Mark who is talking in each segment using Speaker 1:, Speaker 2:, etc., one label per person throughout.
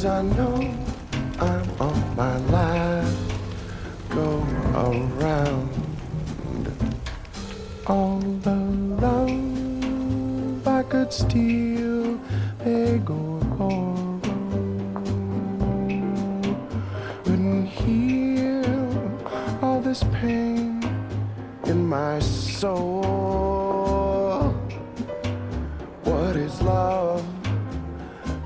Speaker 1: 'cause I know I'm on my last go around. All the love I could steal, beg or borrow, wouldn't heal all this pain in my soul. What is love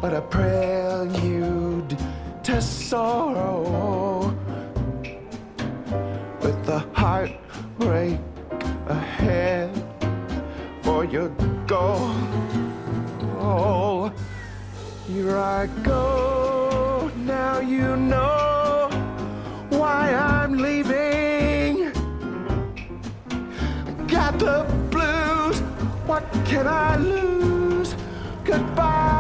Speaker 1: but a prelude to sorrow? With the heartbreak ahead for your goal. Oh, here I go. Now you know why I'm leaving. Got the blues. What can I lose? Goodbye.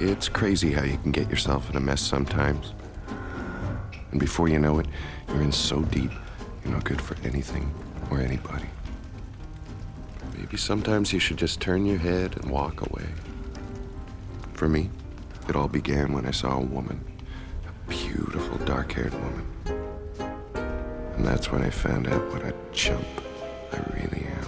Speaker 1: It's crazy how you can get yourself in a mess sometimes. And before you know it, you're in so deep, you're not good for anything or anybody. Maybe sometimes you should just turn your head and walk away. For me, it all began when I saw a woman, a beautiful dark-haired woman. And that's when I found out what a chump I really am.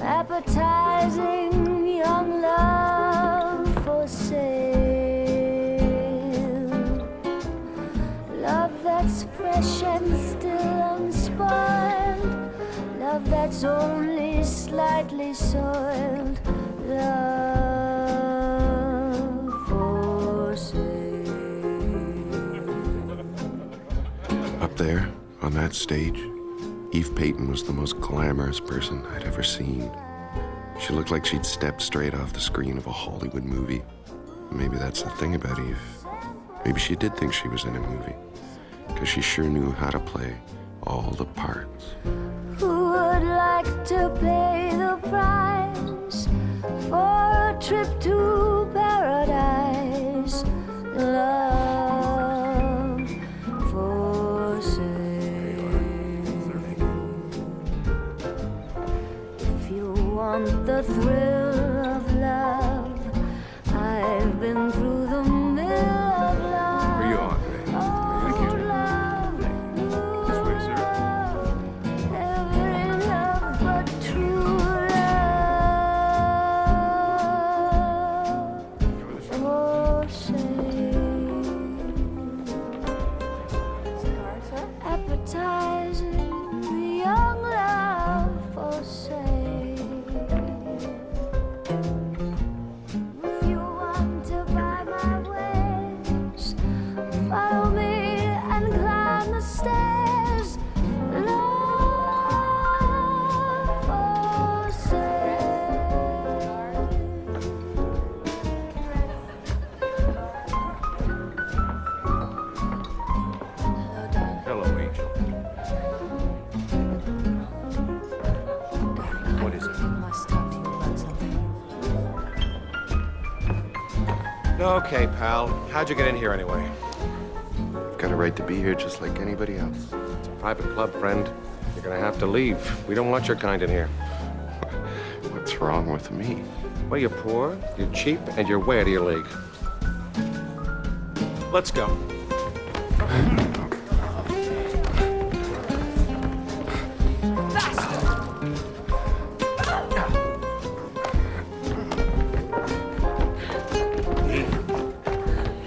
Speaker 2: Appetizing young love for sale. Love that's fresh and still unspoiled. Love that's only slightly soiled. Love for sale.
Speaker 1: Up there, on that stage, Eve Peyton was the most glamorous person I'd ever seen. She looked like she'd stepped straight off the screen of a Hollywood movie. Maybe that's the thing about Eve. Maybe she did think she was in a movie, because she sure knew how to play all the parts.
Speaker 2: Who would like to pay the price for a trip to paradise? Love for sale. If you want the thrill of love, I've been through the mill of love.
Speaker 3: Where you are today? Thank you. This way, sir.
Speaker 2: Every love but true love. Oh, say. Cigar, sir? Appetizing young love for sale. If you want to buy my wares, follow me and climb the stairs. Love for sale.
Speaker 3: Hello, Angel. What is it?
Speaker 2: I must talk to you about something.
Speaker 4: Okay, pal. How'd you get in here anyway?
Speaker 1: Got a right to be here just like anybody else.
Speaker 4: It's a private club, friend. You're gonna have to leave. We don't want your kind in here.
Speaker 1: What's wrong with me?
Speaker 4: Well, you're poor, you're cheap, and you're way out of your league. Let's go.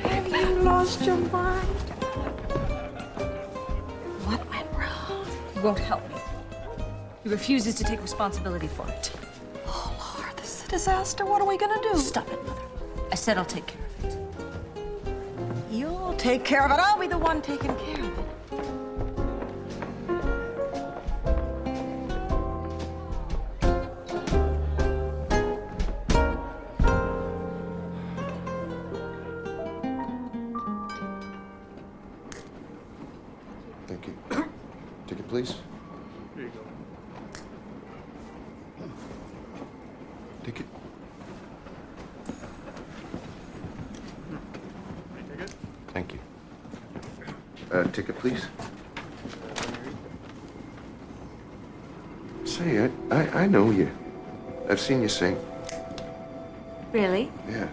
Speaker 5: Have you lost your mind? What went wrong?
Speaker 6: You won't help me. He refuses to take responsibility for it.
Speaker 5: Oh, Lord, this is a disaster. What are we gonna do?
Speaker 6: Stop it, Mother. I said I'll take care of it.
Speaker 5: You'll take care of it. I'll be the one taking care of it.
Speaker 1: Thank you. Ticket, please.
Speaker 3: Here you go.
Speaker 1: Ticket.
Speaker 3: Any ticket?
Speaker 1: Thank you. Ticket, please. Say, I know you. I've seen you sing.
Speaker 7: Really?
Speaker 1: Yeah.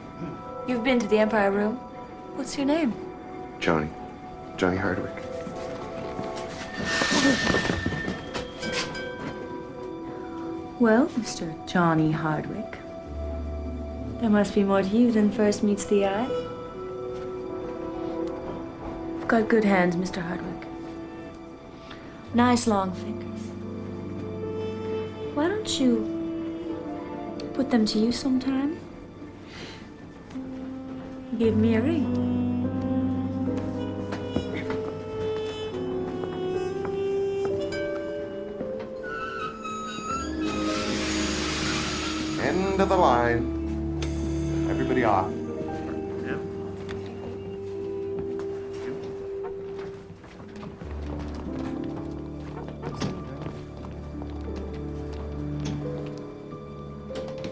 Speaker 7: You've been to the Empire Room? What's your name?
Speaker 1: Johnny. Johnny Hardwick.
Speaker 7: Well, Mr. Johnny Hardwick, there must be more to you than first meets the eye. You've got good hands, Mr. Hardwick. Nice long fingers. Why don't you put them to use sometime? Give me a ring.
Speaker 1: End of the line. Everybody off.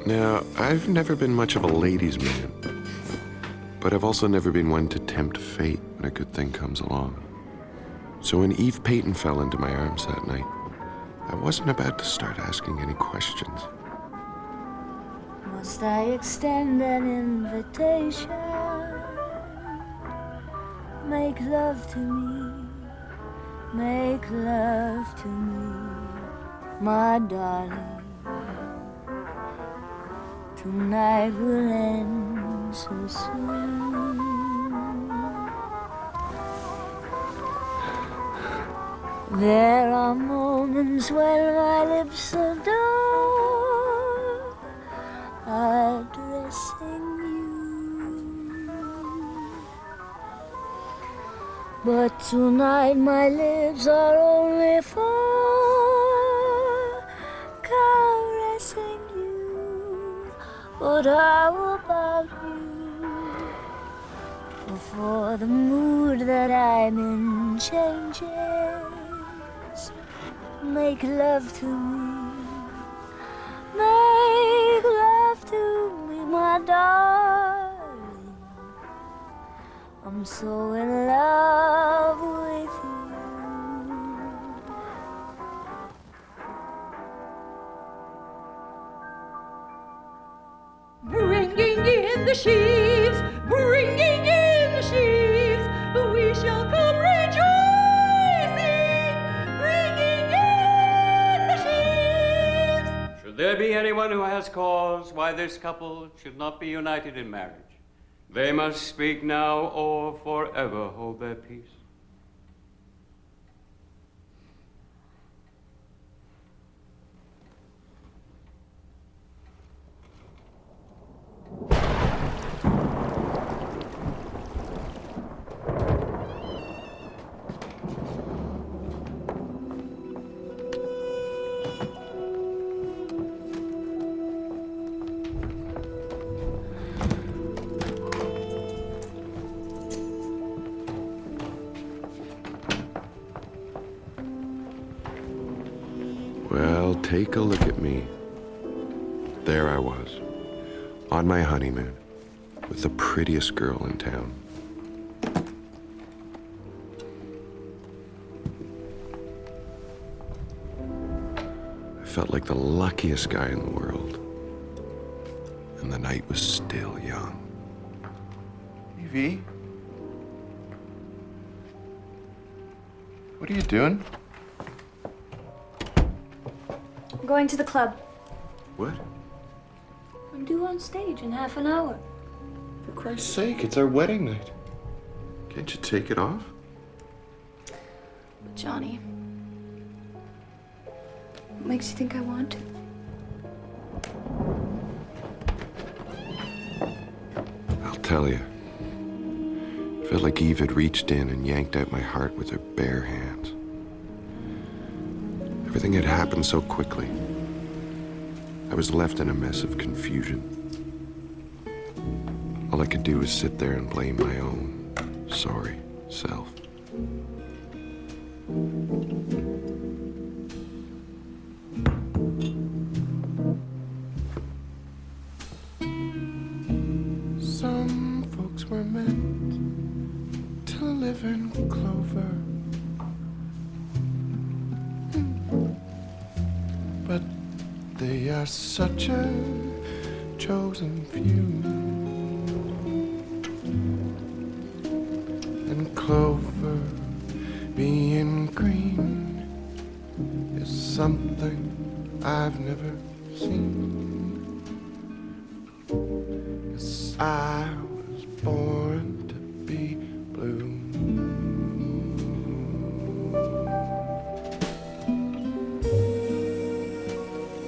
Speaker 1: Now, I've never been much of a ladies' man, but I've also never been one to tempt fate when a good thing comes along. So when Eve Peyton fell into my arms that night, I wasn't about to start asking any questions.
Speaker 2: Must I extend an invitation? Make love to me, make love to me, my darling. Tonight will end so soon. There are moments when my lips adore addressing you, but tonight my lips are only for caressing you. But how about you? For the mood that I'm in changes. Make love to me. Make love to me, my darling. I'm so in love with you.
Speaker 8: Bringing in the sheaves, bringing in the sheaves, we shall come rejoicing, bringing in the sheaves.
Speaker 9: Should there be anyone who has cause why this couple should not be united in marriage, they must speak now or forever hold their peace.
Speaker 1: Well, take a look at me. There I was, on my honeymoon, with the prettiest girl in town. I felt like the luckiest guy in the world. And the night was still young. Evie? What are you doing?
Speaker 7: I'm going to the club.
Speaker 1: What?
Speaker 7: I'm due on stage in half an hour.
Speaker 1: For Christ's sake, it's our wedding night. Can't you take it off?
Speaker 7: But Johnny, what makes you think I want to?
Speaker 1: I'll tell you. It felt like Eve had reached in and yanked out my heart with her bare hands. Everything had happened so quickly. I was left in a mess of confusion. All I could do was sit there and blame my own sorry self. Some folks were meant to live in clover. we are such a chosen few. And clover being green is something I've never seen. 'Cause I was born to be blue.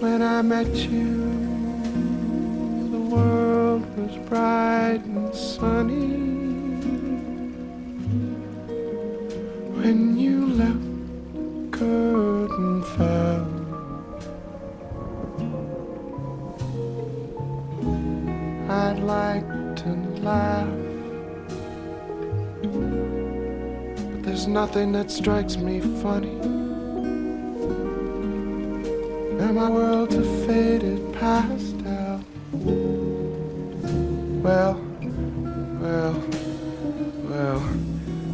Speaker 1: When I met you, the world was bright and sunny. When you left, the curtain fell. I'd like to laugh, but there's nothing that strikes me funny. And my world's a faded pastel. Well,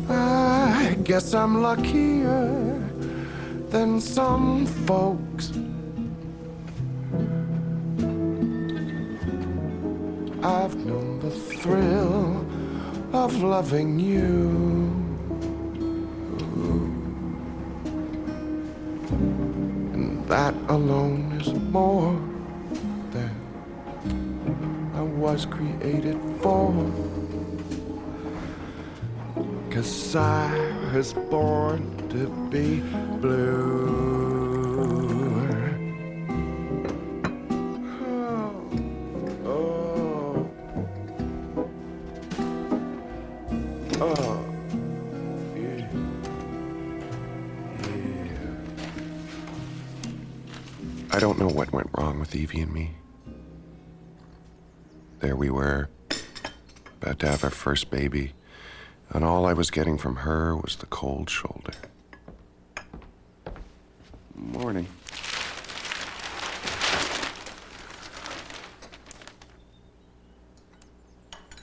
Speaker 1: I guess I'm luckier than some folks. I've known the thrill of loving you. And that alone is more than I was created for. 'Cause I was born to be blue. I don't know what went wrong with Evie and me. There we were, about to have our first baby, and all I was getting from her was the cold shoulder. Morning.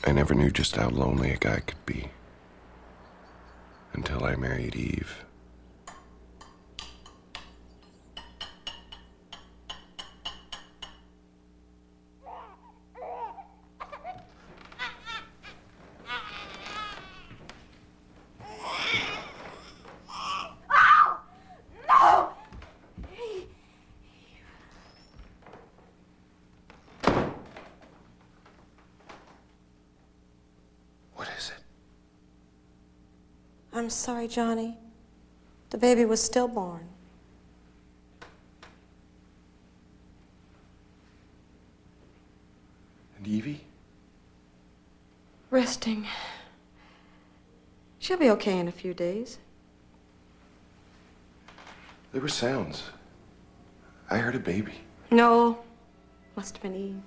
Speaker 1: I never knew just how lonely a guy could be until I married Eve.
Speaker 5: I'm sorry, Johnny. The baby was stillborn.
Speaker 1: And Evie?
Speaker 5: Resting. She'll be okay in a few days.
Speaker 1: There were sounds. I heard a baby.
Speaker 5: No, must have been Eve.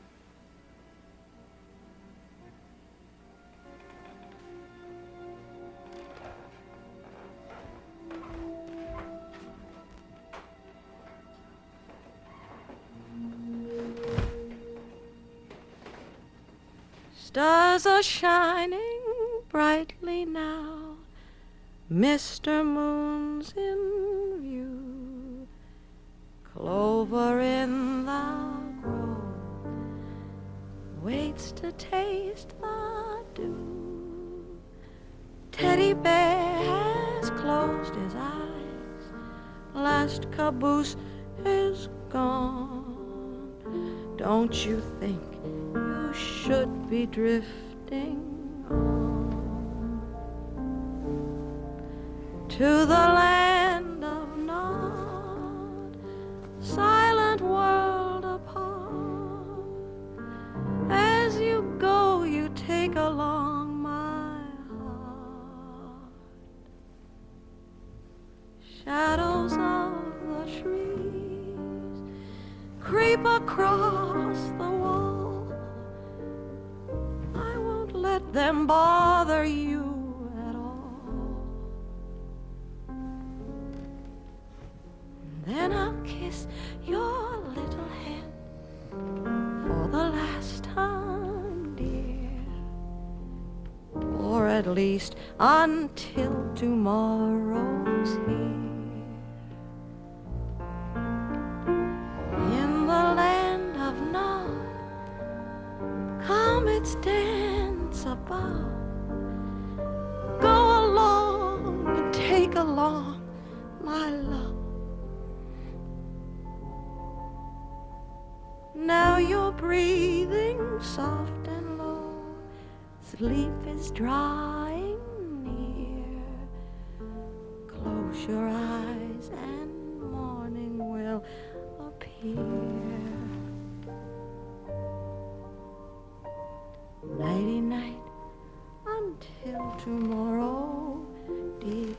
Speaker 8: Stars are shining brightly now, Mr. Moon's in view. Clover in the grove waits to taste the dew. Teddy Bear has closed his eyes, last caboose is gone. Don't you think you should be drifting on to the land of Nod, silent world apart? As you go, you take along my heart. Shadows of the trees creep across the wall. Let them bother you at all. Then I'll kiss your little hand for the last time, dear, or at least until tomorrow's here. In the land spirits dance above. Go along and take along my love. Now you're breathing soft and low. Sleep is drawing near. Close your eyes and morning will appear. Nighty night until tomorrow, dear.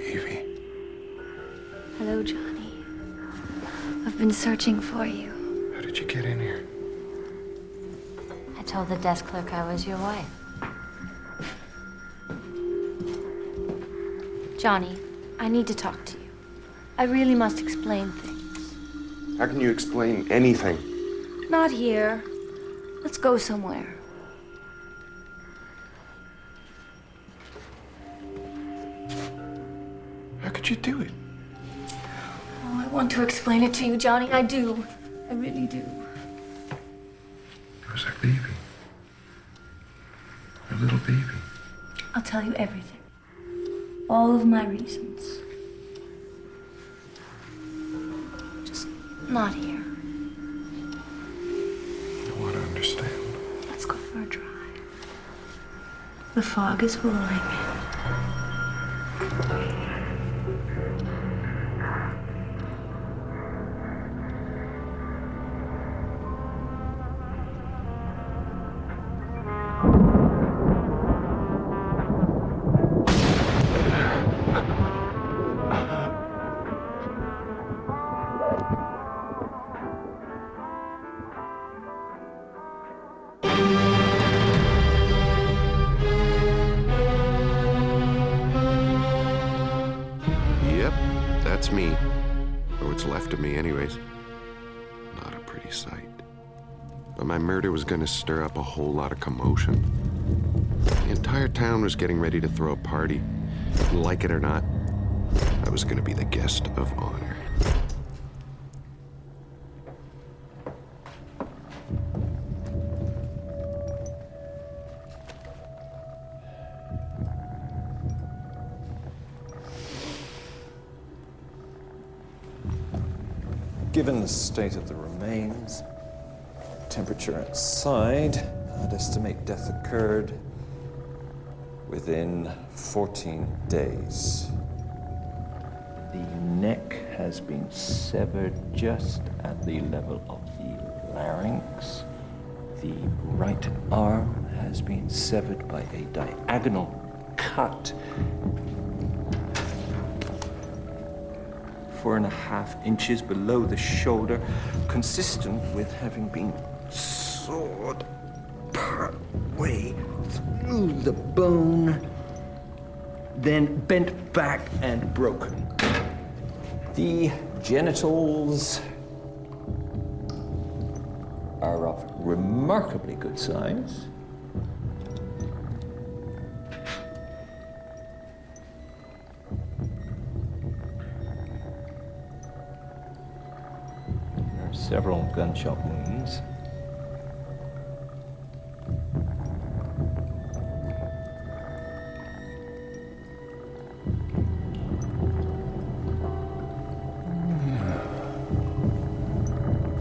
Speaker 1: Evie.
Speaker 7: Hello, Johnny. I've been searching for you.
Speaker 1: How did you get in here?
Speaker 2: I told the desk clerk I was your wife. Johnny, I need to talk to you. I really must explain things.
Speaker 1: How can you explain anything?
Speaker 7: Not here. Let's go somewhere.
Speaker 1: How could you do it?
Speaker 7: Oh, I want to explain it to you, Johnny. I do. I really do.
Speaker 1: It was our baby. Our little baby.
Speaker 7: I'll tell you everything. All of my reasons. Just not here.
Speaker 1: I want to understand.
Speaker 7: Let's go for a drive. The fog is rolling.
Speaker 1: That's me. Or what's left of me, anyways. Not a pretty sight. But my murder was gonna stir up a whole lot of commotion. The entire town was getting ready to throw a party. Like it or not, I was gonna be the guest of honor.
Speaker 10: Given the state of the remains, temperature outside, I'd estimate death occurred within 14 days. The neck has been severed just at the level of the larynx. The right arm has been severed by a diagonal cut 4.5 inches below the shoulder, consistent with having been sawed part way through the bone, then bent back and broken. The genitals are of remarkably good size. Several gunshot wounds.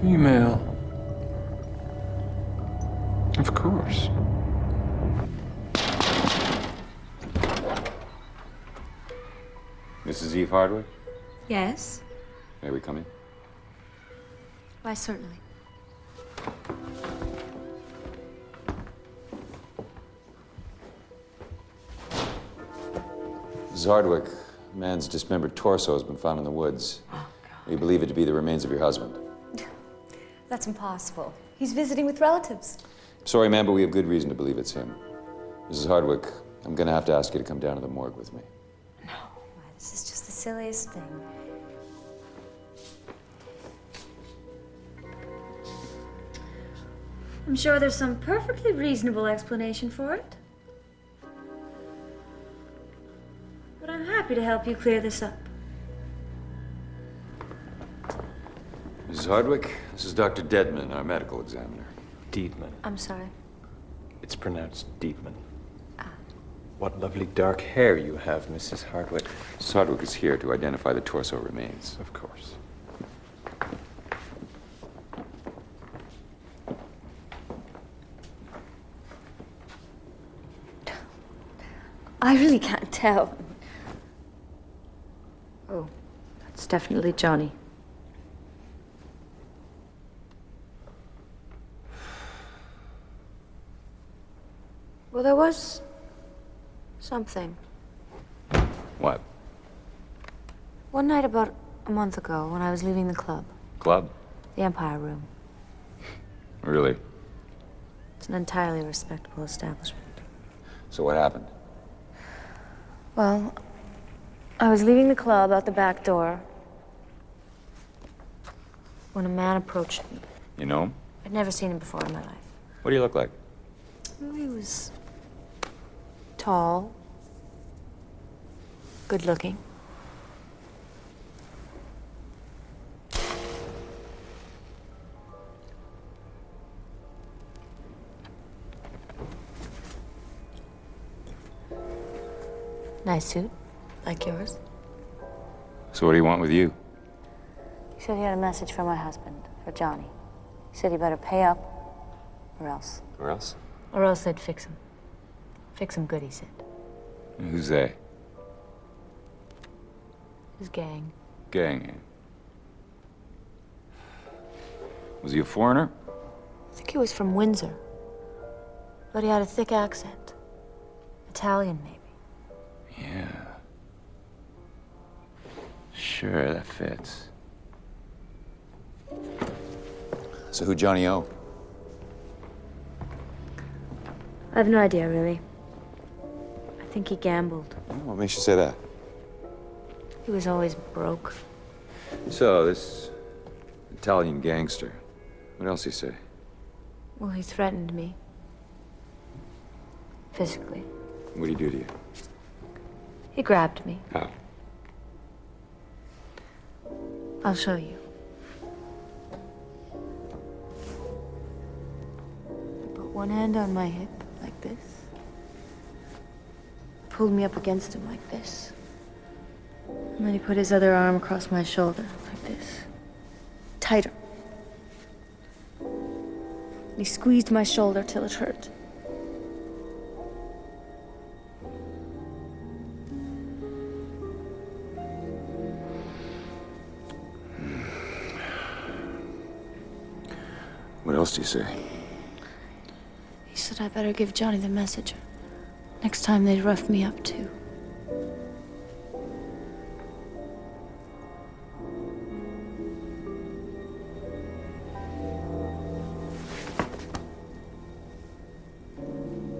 Speaker 10: Female. Of course.
Speaker 11: Mrs. Eve Hardwick,
Speaker 7: Yes?
Speaker 11: may we come in?
Speaker 7: Why, certainly.
Speaker 11: Mrs. Hardwick, a man's dismembered torso has been found in the woods.
Speaker 7: Oh, God.
Speaker 11: We believe it to be the remains of your husband.
Speaker 7: That's impossible. He's visiting with relatives.
Speaker 11: Sorry, ma'am, but we have good reason to believe it's him. Mrs. Hardwick, I'm gonna have to ask you to come down to the morgue with me.
Speaker 7: No. Why, this is just the silliest thing. I'm sure there's some perfectly reasonable explanation for it. But I'm happy to help you clear this up.
Speaker 11: Mrs. Hardwick, this is Dr. Deadman, our medical examiner.
Speaker 10: Deadman.
Speaker 7: I'm sorry.
Speaker 10: It's pronounced Deadman. What lovely dark hair you have, Mrs. Hardwick.
Speaker 11: Mrs. Hardwick is here to identify the torso remains.
Speaker 10: Of course.
Speaker 7: I really can't tell. Oh, that's definitely Johnny. Well, there was something.
Speaker 11: What?
Speaker 2: One night about a month ago, when I was leaving the club.
Speaker 11: Club?
Speaker 2: The Empire Room.
Speaker 11: Really?
Speaker 2: It's an entirely respectable establishment.
Speaker 11: So what happened?
Speaker 2: Well, I was leaving the club out the back door when a man approached me.
Speaker 11: You know him?
Speaker 2: I'd never seen him before in my life.
Speaker 11: What do you look like?
Speaker 2: Well, he was tall, good-looking. Nice suit, like yours.
Speaker 11: So what do you want with you?
Speaker 2: He said he had a message for my husband, for Johnny. He said he better pay up, or else.
Speaker 11: Or else?
Speaker 2: Or else they'd fix him. Fix him good, he said.
Speaker 11: And who's they?
Speaker 2: His gang.
Speaker 11: Gang, eh? Was he a foreigner?
Speaker 2: I think he was from Windsor. But he had a thick accent. Italian, maybe.
Speaker 11: Yeah. Sure, that fits. So who'd Johnny owe?
Speaker 2: I have no idea, really. I think he gambled.
Speaker 11: What makes you say that?
Speaker 2: He was always broke.
Speaker 11: So, this Italian gangster, what else he say?
Speaker 2: Well, he threatened me. Physically.
Speaker 11: What'd he do to you?
Speaker 2: He grabbed me.
Speaker 11: How?
Speaker 2: I'll show you. He put one hand on my hip, like this. Pulled me up against him, like this. And then he put his other arm across my shoulder, like this. Tighter. And he squeezed my shoulder till it hurt.
Speaker 11: What else do you say?
Speaker 2: He said I better give Johnny the message. Next time they'd rough me up too.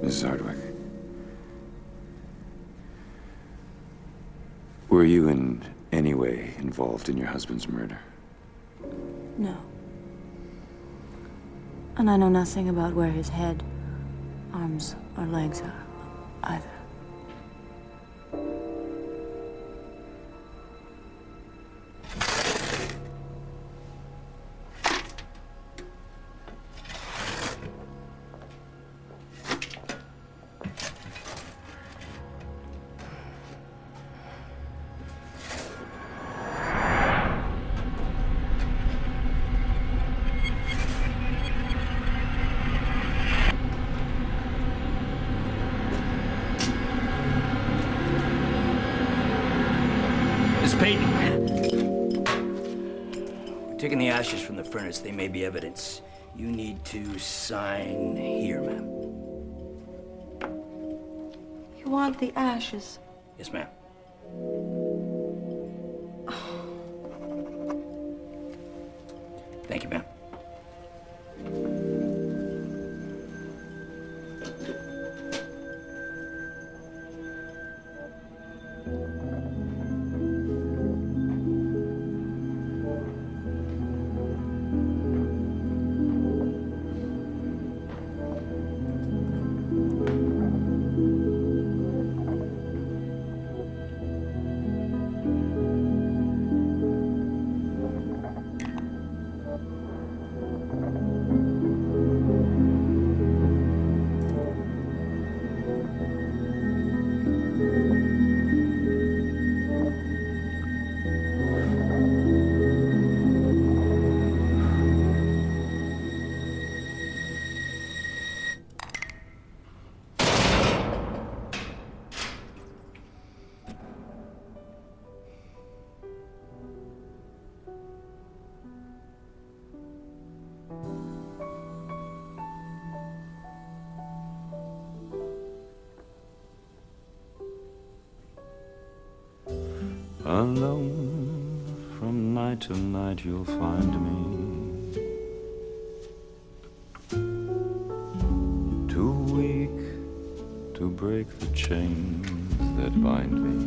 Speaker 11: Mrs. Hardwick. Were you in any way involved in your husband's murder?
Speaker 2: No. And I know nothing about where his head, arms, or legs are, either.
Speaker 12: Taking the ashes from the furnace, they may be evidence. You need to sign here, ma'am.
Speaker 5: You want the ashes?
Speaker 12: Yes, ma'am. Thank you, ma'am.
Speaker 11: Alone
Speaker 13: from night to night you'll find me. Too weak to break the chains that bind me.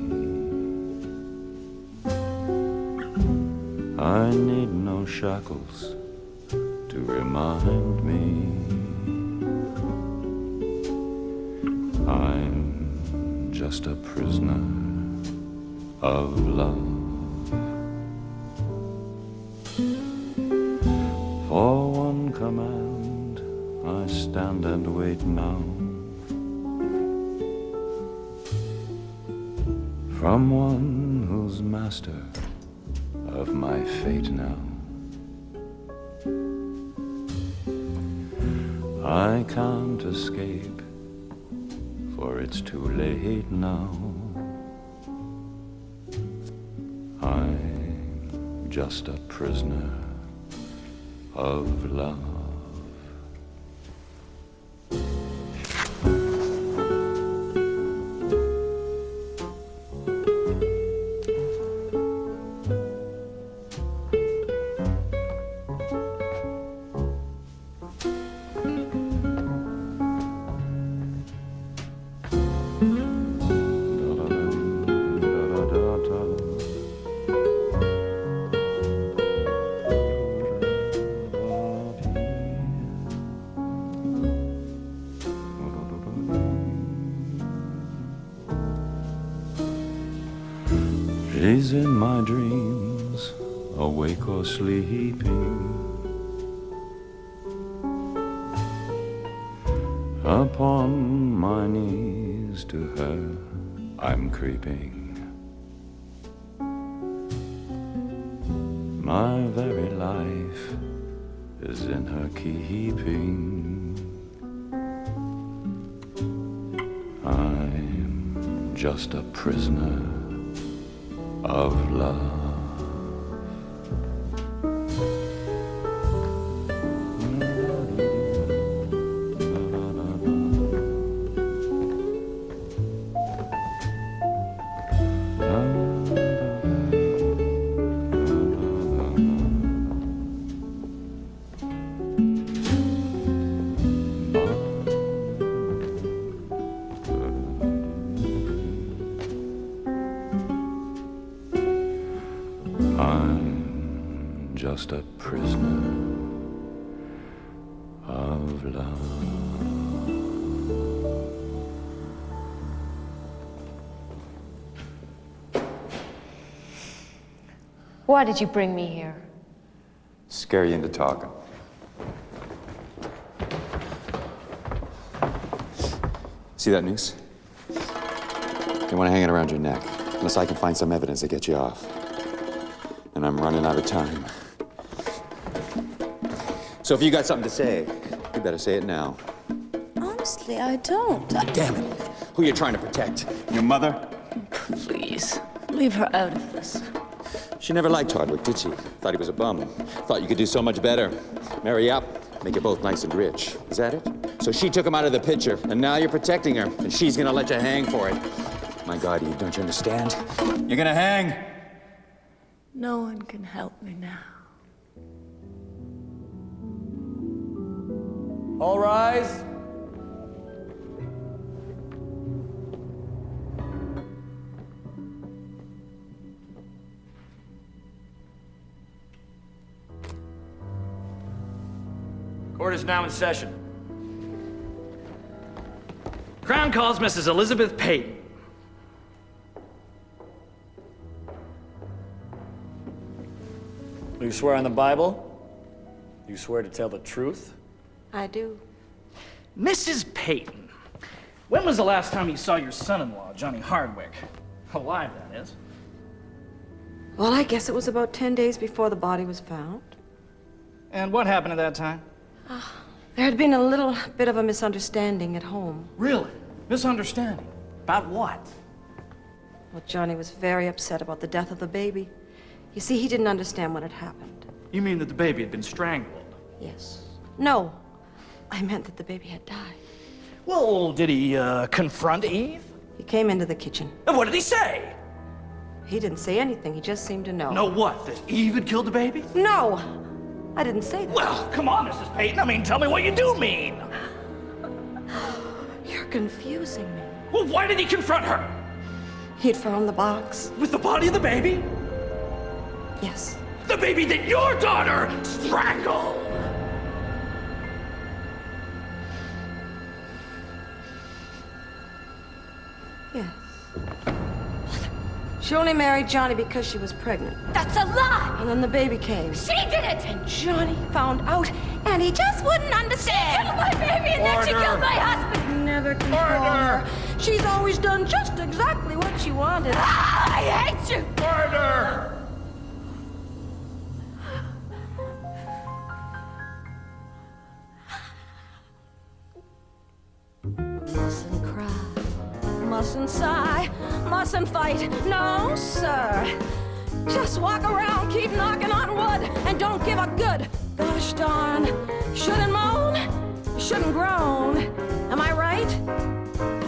Speaker 13: I need no shackles to remind me I'm just a prisoner of love. For one command I stand and wait now, from one who's master of my fate now. I can't escape, for it's too late now. I'm just a prisoner of love. She's in my dreams, awake or sleeping. Upon my knees to her I'm creeping. My very life is in her keeping. I'm just a prisoner of love. Just a prisoner of love.
Speaker 14: Why did you bring me here?
Speaker 11: Scare you into talking. See that noose? You want to hang it around your neck, unless I can find some evidence to get you off. And I'm running out of time. So if you got something to say, you better say it now.
Speaker 2: Honestly, I don't.
Speaker 11: Damn it. Who are you trying to protect? Your mother?
Speaker 2: Please, leave her out of this.
Speaker 11: She never liked Hardwick, did she? Thought he was a bum. Thought you could do so much better. Marry up, make you both nice and rich. Is that it? So she took him out of the picture, and now you're protecting her, and she's gonna let you hang for it. My God, Eve, don't you understand? You're gonna hang.
Speaker 2: No one can help me now.
Speaker 12: All rise. Court is now in session. Crown calls Mrs. Elizabeth Peyton. You swear on the Bible? You swear to tell the truth?
Speaker 5: I do.
Speaker 12: Mrs. Peyton, when was the last time you saw your son-in-law, Johnny Hardwick? Alive, that is.
Speaker 5: Well, I guess it was about 10 days before the body was found.
Speaker 12: And what happened at that time?
Speaker 5: There had been a little bit of a misunderstanding at home.
Speaker 12: Really? Misunderstanding? About what?
Speaker 5: Well, Johnny was very upset about the death of the baby. You see, he didn't understand what had happened.
Speaker 12: You mean that the baby had been strangled?
Speaker 5: Yes. No. I meant that the baby had died.
Speaker 12: Well, did he confront Eve?
Speaker 5: He came into the kitchen.
Speaker 12: And what did he say?
Speaker 5: He didn't say anything. He just seemed to know.
Speaker 12: Know what? That Eve had killed the baby?
Speaker 5: No! I didn't say that.
Speaker 12: Well, come on, Mrs. Peyton. I mean, tell me what you do mean.
Speaker 5: You're confusing me.
Speaker 12: Well, why did he confront her?
Speaker 5: He'd found the box.
Speaker 12: With the body of the baby?
Speaker 5: Yes.
Speaker 12: The baby that your daughter strangled!
Speaker 5: Yes. She only married Johnny because she was pregnant.
Speaker 8: That's a lie!
Speaker 5: And then the baby came.
Speaker 8: She did it!
Speaker 5: And Johnny found out, and he just wouldn't understand.
Speaker 8: She killed my baby and then she killed my husband!
Speaker 5: Never control her. She's always done just exactly what she wanted.
Speaker 8: Ah, I hate you!
Speaker 12: Murder!
Speaker 5: Mustn't cry, mustn't sigh, mustn't fight, no, sir. Just walk around, keep knocking on wood, and don't give a good gosh darn. Shouldn't moan, shouldn't groan. Am I right?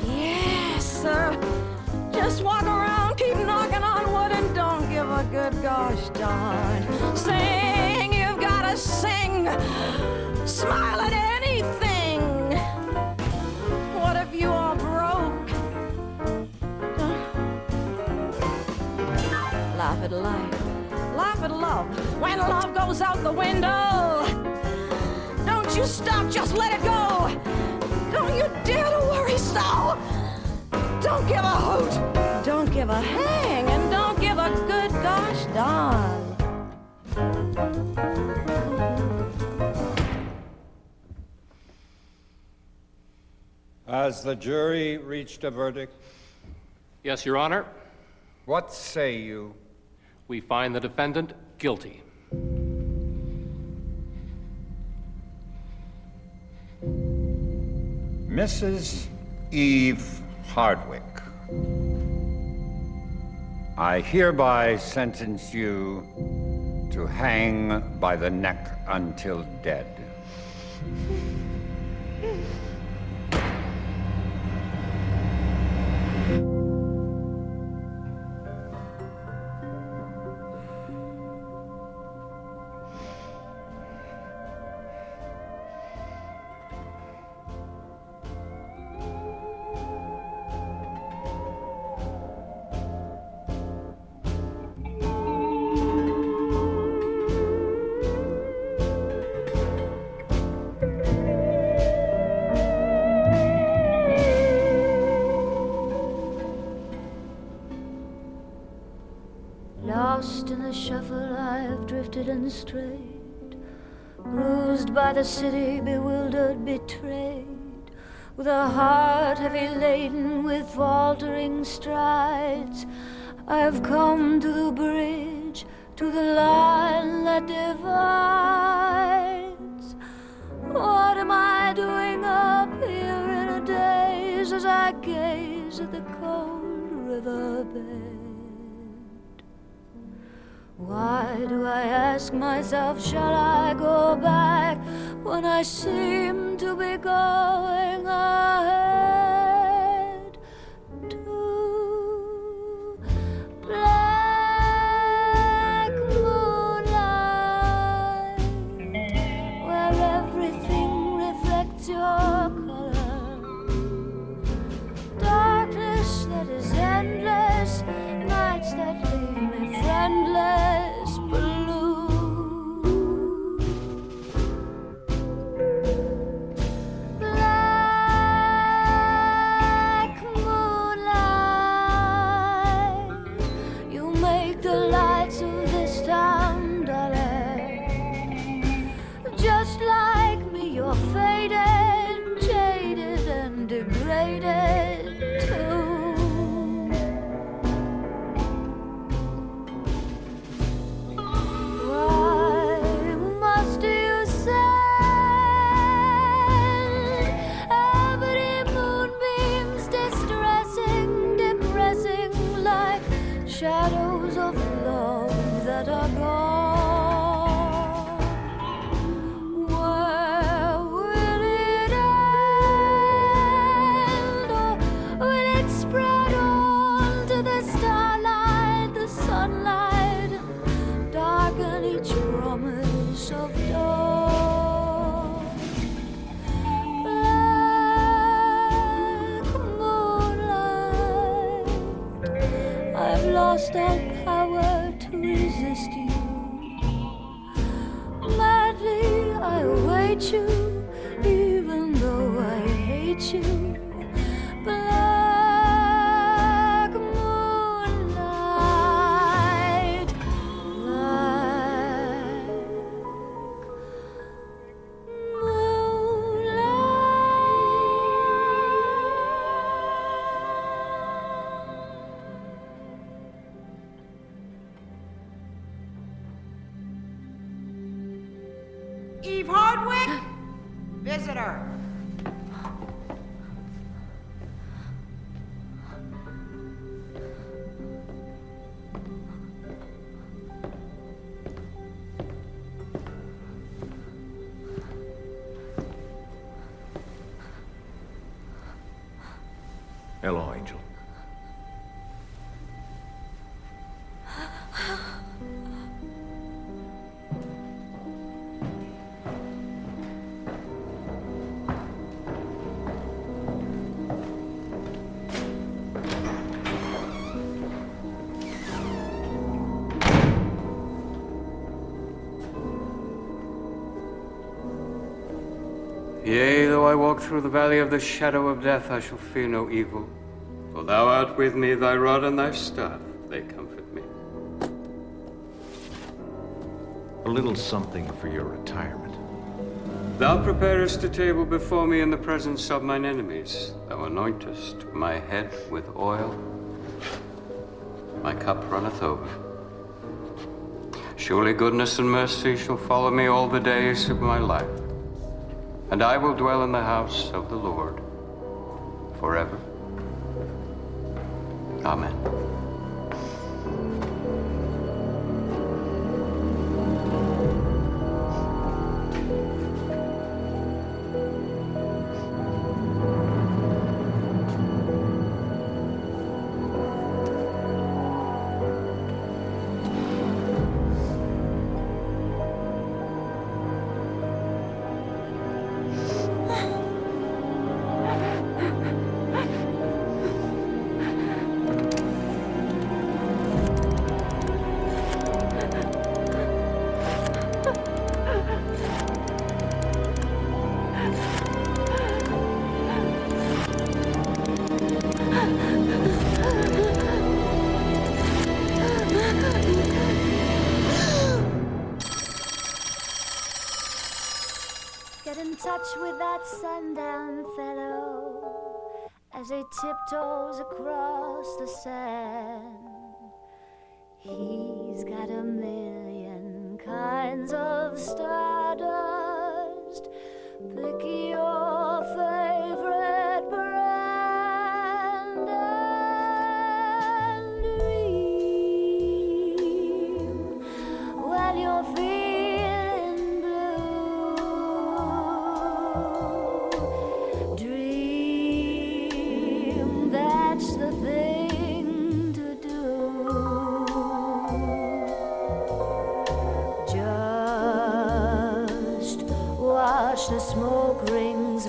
Speaker 5: Yes, sir. Just walk around, keep knocking on wood, and don't give a good gosh darn. Sing, you've gotta sing. Smile at anything. What if you are broke? Laugh at life, laugh at love. When love goes out the window, don't you stop, just let it go. Don't you dare to worry so. Don't give a hoot, don't give a hang, and don't give a good gosh darn.
Speaker 15: Has the jury reached a verdict?
Speaker 4: Yes, Your Honor.
Speaker 15: What say you?
Speaker 4: We find the defendant guilty.
Speaker 15: Mrs. Eve Hardwick, I hereby sentence you to hang by the neck until dead.
Speaker 2: Lost in the shuffle, I've drifted and strayed, bruised by the city, bewildered, betrayed, with a heart heavy laden with faltering strides. I've come to the bridge, to the line that divides. What am I doing up here in a daze as I gaze at the cold riverbed? Why do I ask myself, shall I go back when I seem to be going ahead to black moonlight, where everything reflects your color, darkness that is endless, nights that leave me friendless. Shadows of love that are gone. Where will it end, or will it spread on to the starlight, the I've lost all power to resist you. Madly I await you, even though I hate you. Black moonlight, black
Speaker 16: Eve Hardwick, visitor.
Speaker 10: Hello, Angel.
Speaker 9: Yea, though I walk through the valley of the shadow of death, I shall fear no evil. For thou art with me, thy rod and thy staff, they comfort me.
Speaker 10: A little something for your retirement.
Speaker 9: Thou preparest a table before me in the presence of mine enemies. Thou anointest my head with oil. My cup runneth over. Surely goodness and mercy shall follow me all the days of my life. And I will dwell in the house of the Lord forever. Amen.
Speaker 2: Get in touch with that sundown fellow as he tiptoes across the sand. He's got a million kinds of stardust. Pick your favorite brand and dream when you're feeling blue. Dream, that's the thing to do. Just watch the smoke rings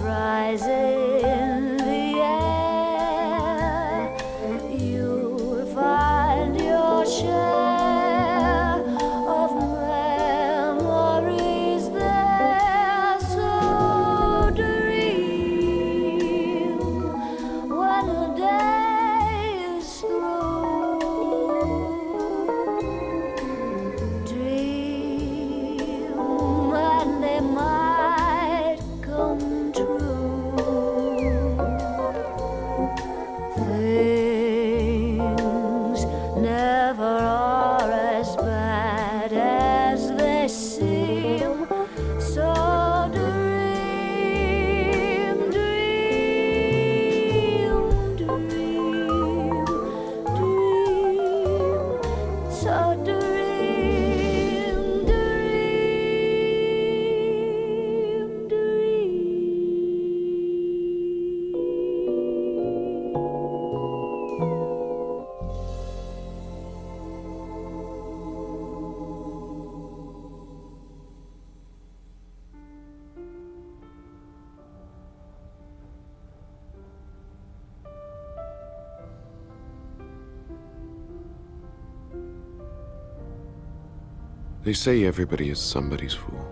Speaker 1: They say everybody is somebody's fool.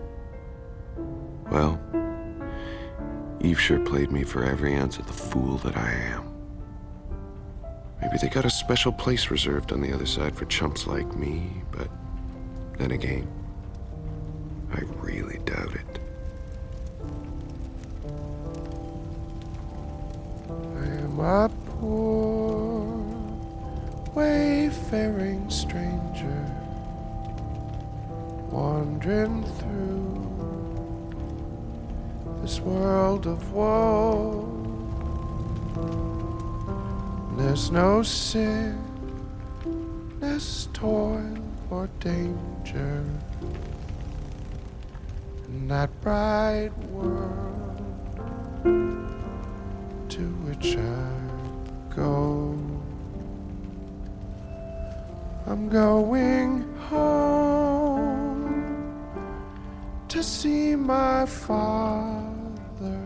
Speaker 1: Well, Eve sure played me for every ounce of the fool that I am. Maybe they got a special place reserved on the other side for chumps like me, but then again, I really doubt it. I am a poor, wayfaring stranger, wandering through this world of woe. There's no sickness, toil, or danger in that bright world to which I go. I'm going home to see my father,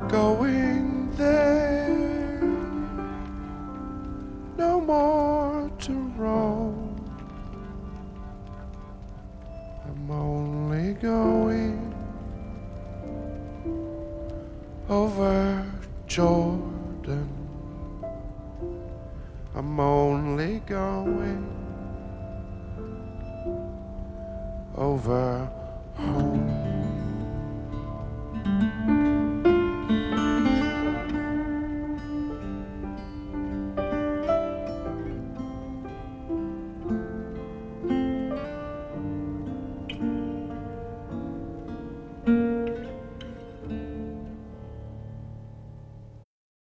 Speaker 1: going there, no more to roam. I'm only going over Jordan. I'm only going over home.